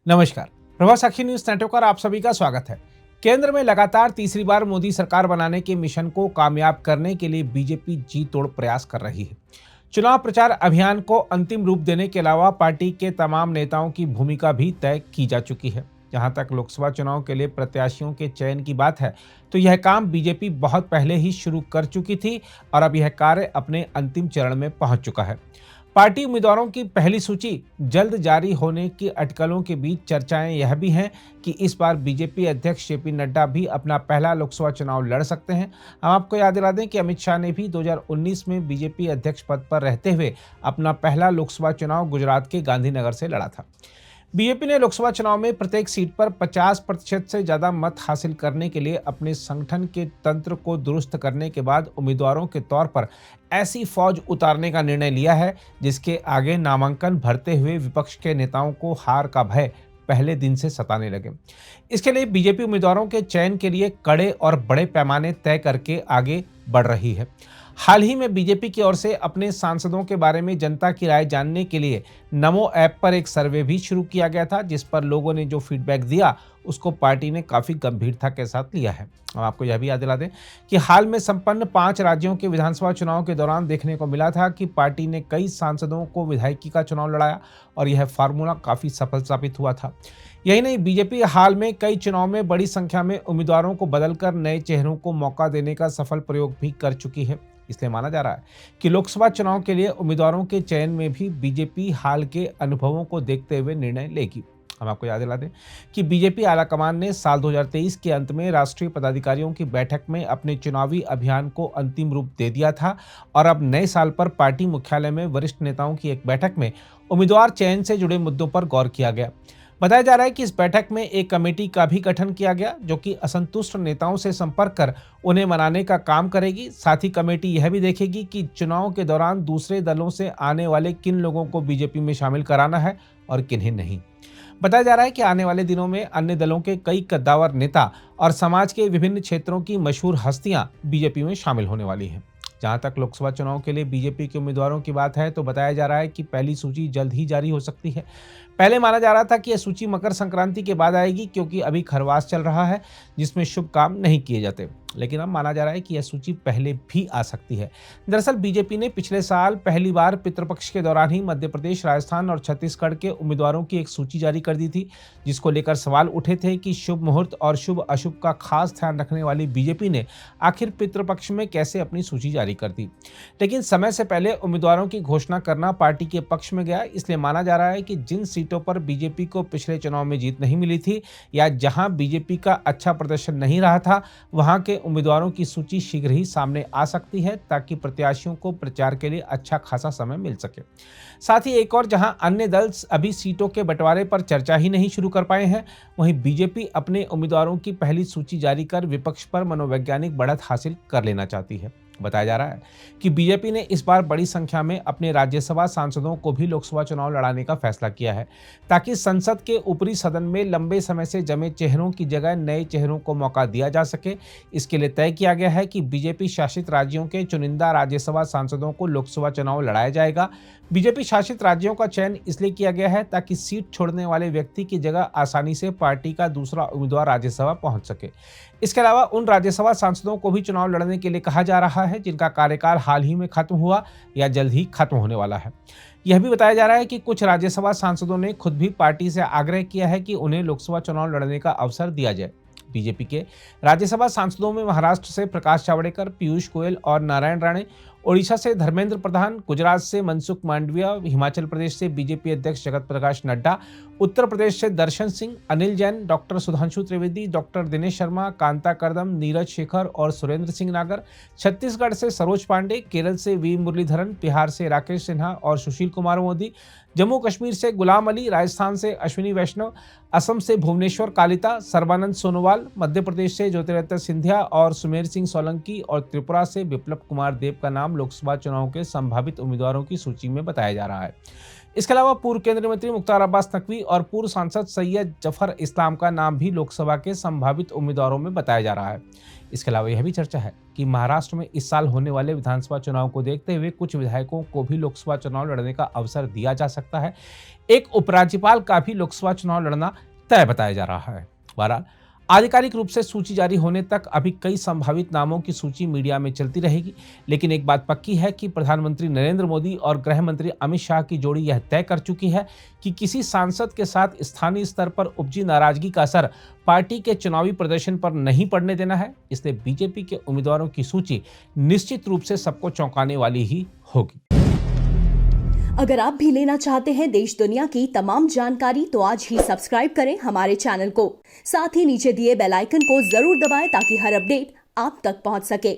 नमस्कार। प्रभा साखी news network पर आप सभी का स्वागत है। केंद्र में लगातार तीसरी बार मोदी सरकार बनाने के मिशन को कामयाब करने के लिए बीजेपी जी तोड़ प्रयास कर रही है। चुनाव प्रचार अभियान को अंतिम रूप देने के अलावा पार्टी के तमाम नेताओं की भूमिका भी तय की जा चुकी है। जहां तक लोकसभा चुनाव के लिए प्रत्याशियों के चयन की बात है, तो यह काम बीजेपी बहुत पहले ही शुरू कर चुकी थी और अब यह कार्य अपने अंतिम चरण में पहुंच चुका है। पार्टी उम्मीदवारों की पहली सूची जल्द जारी होने की अटकलों के बीच चर्चाएं यह भी हैं कि इस बार बीजेपी अध्यक्ष जेपी नड्डा भी अपना पहला लोकसभा चुनाव लड़ सकते हैं। हम आपको याद दिला दें कि अमित शाह ने भी 2019 में बीजेपी अध्यक्ष पद पर रहते हुए अपना पहला लोकसभा चुनाव गुजरात के गांधीनगर से लड़ा था। बीजेपी ने लोकसभा चुनाव में प्रत्येक सीट पर 50% से ज्यादा मत हासिल करने के लिए अपने संगठन के तंत्र को दुरुस्त करने के बाद उम्मीदवारों के तौर पर ऐसी फौज उतारने का निर्णय लिया है जिसके आगे नामांकन भरते हुए विपक्ष के नेताओं को हार का भय पहले दिन से सताने लगे। इसके लिए बीजेपी उम्मीदवारों के चयन के लिए कड़े और बड़े पैमाने तय करके आगे बढ़ रही है। हाल ही में बीजेपी की ओर से अपने सांसदों के बारे में जनता की राय जानने के लिए नमो ऐप पर एक सर्वे भी शुरू किया गया था, जिस पर लोगों ने जो फीडबैक दिया उसको पार्टी ने काफी गंभीरता के साथ लिया है। हम आपको यह भी याद दिला दें कि हाल में संपन्न 5 राज्यों के विधानसभा चुनाव के दौरान देखने को मिला था कि पार्टी ने कई सांसदों को विधायकी का चुनाव लड़ाया और यह फार्मूला काफी सफल साबित हुआ था। यही नहीं, बीजेपी हाल में कई चुनाव में बड़ी संख्या में उम्मीदवारों को बदलकर नए चेहरों को मौका देने का सफल प्रयोग भी कर चुकी है। इसलिए माना जा रहा है कि लोकसभा चुनाव के लिए उम्मीदवारों के चयन में भी बीजेपी हाल के अनुभवों को देखते हुए निर्णय लेगी। हम आपको याद दिला दें कि बीजेपी आलाकमान ने साल 2023 के अंत में राष्ट्रीय पदाधिकारियों की बैठक में अपने चुनावी अभियान को अंतिम रूप दे दिया था और अब नए साल पर पार्टी मुख्यालय में वरिष्ठ नेताओं की एक बैठक में उम्मीदवार चयन से जुड़े मुद्दों पर गौर किया गया। बताया जा रहा है कि इस बैठक में एक कमेटी का भी गठन किया गया जो कि असंतुष्ट नेताओं से संपर्क कर उन्हें मनाने का काम करेगी। साथ ही कमेटी यह भी देखेगी कि चुनाव के दौरान दूसरे दलों से आने वाले किन लोगों को बीजेपी में शामिल कराना है और किन्हें नहीं। बताया जा रहा है कि आने वाले दिनों में अन्य दलों के कई कद्दावर नेता और समाज के विभिन्न क्षेत्रों की मशहूर हस्तियां बीजेपी में शामिल होने वाली हैं। जहां तक लोकसभा चुनाव के लिए बीजेपी के उम्मीदवारों की बात है, तो बताया जा रहा है कि पहली सूची जल्द ही जारी हो सकती है। पहले माना जा रहा था कि यह सूची मकर संक्रांति के बाद आएगी, क्योंकि अभी खरवास चल रहा है जिसमें शुभ काम नहीं किए जाते। लेकिन अब माना जा रहा है कि यह सूची पहले भी आ सकती है। दरअसल बीजेपी ने पिछले साल पहली बार पितृपक्ष के दौरान ही मध्य प्रदेश, राजस्थान और छत्तीसगढ़ के उम्मीदवारों की एक सूची जारी कर दी थी, जिसको लेकर सवाल उठे थे कि शुभ मुहूर्त और शुभ अशुभ का खास ध्यान रखने वाली बीजेपी ने आखिर पितृपक्ष में कैसे अपनी सूची जारी कर दी। लेकिन समय से पहले उम्मीदवारों की घोषणा करना पार्टी के पक्ष में गया। इसलिए माना जा रहा है कि जिन सीटों पर बीजेपी को पिछले चुनाव में जीत नहीं मिली थी या जहां बीजेपी का अच्छा प्रदर्शन नहीं रहा था, वहां के उम्मीदवारों की सूची शीघ्र ही सामने आ सकती है, ताकि प्रत्याशियों को प्रचार के लिए अच्छा खासा समय मिल सके। साथ ही एक और, जहां अन्य दल अभी सीटों के बंटवारे पर चर्चा ही नहीं शुरू कर पाए हैं, वहीं बीजेपी अपने उम्मीदवारों की पहली सूची जारी कर विपक्ष पर मनोवैज्ञानिक बढ़त हासिल कर लेना चाहती है। बताया जा रहा है कि बीजेपी ने इस बार बड़ी संख्या में अपने राज्यसभा सांसदों को भी लोकसभा चुनाव लड़ाने का फैसला किया है, ताकि संसद के ऊपरी सदन में लंबे समय से जमे चेहरों की जगह नए चेहरों को मौका दिया जा सके। इसके लिए तय किया गया है कि बीजेपी शासित राज्यों के चुनिंदा राज्यसभा सांसदों को लोकसभा चुनाव लड़ाया जाएगा। बीजेपी शासित राज्यों का चयन इसलिए किया गया है ताकि सीट छोड़ने वाले व्यक्ति की जगह आसानी से पार्टी का दूसरा उम्मीदवार राज्यसभा पहुंच सके। इसके अलावा उन राज्यसभा सांसदों को भी चुनाव लड़ने के लिए कहा जा रहा है जिनका कार्यकाल हाल ही में खत्म हुआ या जल्द ही खत्म होने वाला है। यह भी बताया जा रहा है कि कुछ राज्यसभा सांसदों ने खुद भी पार्टी से आग्रह किया है कि उन्हें लोकसभा चुनाव लड़ने का अवसर दिया जाए। बीजेपी के राज्यसभा सांसदों में महाराष्ट्र से प्रकाश जावड़ेकर, पीयूष गोयल और नारायण राणे, ओडिशा से धर्मेंद्र प्रधान, गुजरात से मनसुख मांडविया, हिमाचल प्रदेश से बीजेपी अध्यक्ष जगत प्रकाश नड्डा, उत्तर प्रदेश से दर्शन सिंह, अनिल जैन, डॉक्टर सुधांशु त्रिवेदी, डॉक्टर दिनेश शर्मा, कांता कर्दम, नीरज शेखर और सुरेंद्र सिंह नागर, छत्तीसगढ़ से सरोज पांडे, केरल से वी मुरलीधरन, बिहार से राकेश सिन्हा और सुशील कुमार मोदी, जम्मू कश्मीर से गुलाम अली, राजस्थान से अश्विनी वैष्णव, असम से भुवनेश्वर कालिता, सर्बानंद सोनोवाल, मध्य प्रदेश से ज्योतिरादित्य सिंधिया और सुमेर सिंह सोलंकी और त्रिपुरा से बिप्लब कुमार देव का नाम नाम लोकसभा चुनाव के संभावित उम्मीदवारों की सूची में बताया जा रहा है। इसके अलावा पूर्व केंद्रीय मंत्री मुख्तार अब्बास नकवी और पूर्व सांसद सैयद जफर इस्लाम का नाम भी लोकसभा के संभावित उम्मीदवारों में बताया जा रहा है। इसके अलावा यह भी चर्चा है कि महाराष्ट्र में इस साल होने वाले विधानसभा चुनाव को देखते हुए कुछ विधायकों को भी लोकसभा चुनाव लड़ने का अवसर दिया जा सकता है। एक उपराज्यपाल का भी लोकसभा चुनाव लड़ना तय बताया जा रहा है। बहरहाल आधिकारिक रूप से सूची जारी होने तक अभी कई संभावित नामों की सूची मीडिया में चलती रहेगी, लेकिन एक बात पक्की है कि प्रधानमंत्री नरेंद्र मोदी और गृह मंत्री अमित शाह की जोड़ी यह तय कर चुकी है कि किसी सांसद के साथ स्थानीय स्तर पर उपजी नाराजगी का असर पार्टी के चुनावी प्रदर्शन पर नहीं पड़ने देना है। इसलिए बीजेपी के उम्मीदवारों की सूची निश्चित रूप से सबको चौंकाने वाली ही होगी। अगर आप भी लेना चाहते हैं देश दुनिया की तमाम जानकारी तो आज ही सब्सक्राइब करें हमारे चैनल को। साथ ही नीचे दिए बेल आइकन को जरूर दबाएं ताकि हर अपडेट आप तक पहुंच सके।